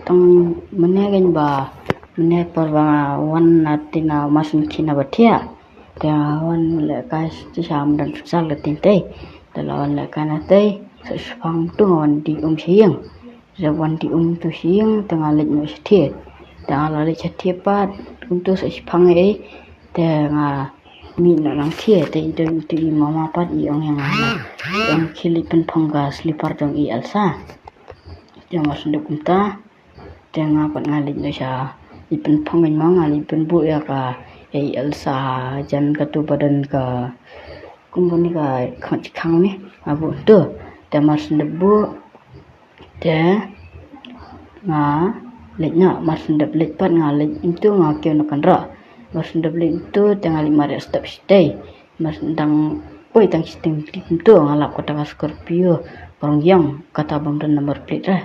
tong menegan ba mene parwa wan natina masun kina batia ta wan le ka sam dan sal tinte ta lawan le kana te sepang tu wan di siang wan di tu siang tengah le no setie ta la le setie pat untuk sepang tengah mi na lang tie te itu mama pat yang kilipan panggas lipar dong Elsa yang masuk kumta tengah pat ngalit no siya ipen pangin mga ipen bu ya ka Elsa jan katu badan ka kumpuni ka kang ni abu tu te masuk debu te nga letnya masuk deb let pat ngalit itu ngakio no kanra masuk deb let itu tengah 5 step stay masuk tang oi tang sistem itu ngalap kota Scorpio orang yang kata bang dan nomor plate lah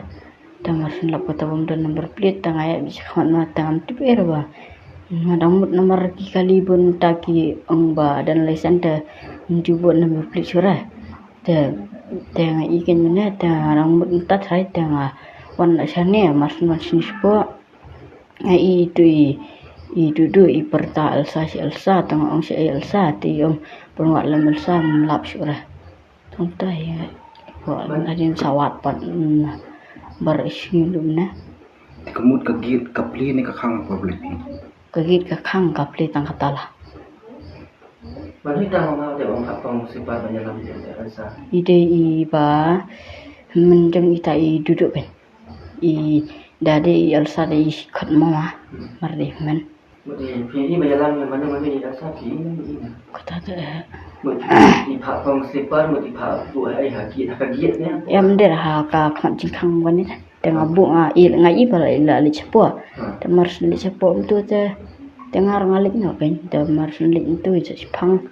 tengah senlap kata bang dan nomor plate tengah ya bisa kawan tengah tipe ba ngadang nomor kali bun taki ba dan lisan te menjubut nomor plate surah tengah ikan mana tengah rambut entat hai tengah warna sana masuk spo itu iperta Elsa tengah si Elsa ti perwak lam Elsa melap surah contoh ya ada sawat pat berisi lumna kemud kagit kapli ni kakang public kagit kakang kapli tang katala bagi tang mau de orang kapang sifat banyak lam Elsa ide iba menjeng ita duduk kan dade Elsa de kat mama mardi men Mudi banyak lam yang mana Elsa pi kata ada di pak pang sifat mudi pak bu ai hakit nya em der ha ka khan kang wani tengah bu ngai bala ila li cepo temar li cepo itu te tengah ngalik no kan temar li itu pang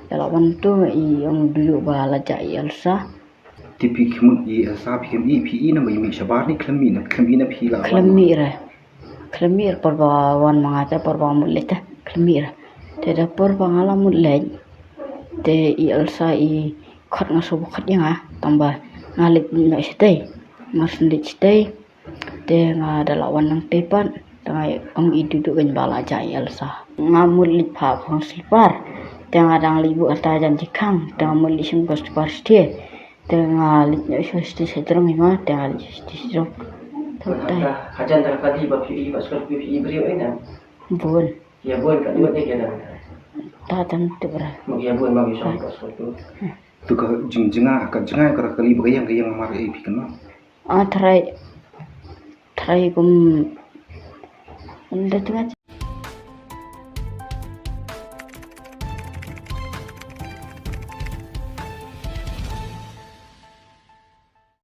lawan tu yang dulu bala jai Elsa tipi kemud Elsa pi na mai mi sabar ni klemi na pi la klemir perbawan mangata perbawan mulita klemir te dapur pangala mulai te Elsa khat ngaso khat yang tambah ngalit no stay mas ndik stay te ngadawan nang tepan tengah duduk kan bala jai Elsa ngamul lipa pang slipar tengah dang libu ata jan jikang tengah mul sim kos parstie tengah no sti sedrong ima tengah sti sedrong hajan tak kali bapi Scorpio pi brio ina bun ya bon kan dia kena ta tentu bra mau ya bon mau bisa Scorpio tu ka jinga ka kali bagayang mar pi kan try kum anda tu aja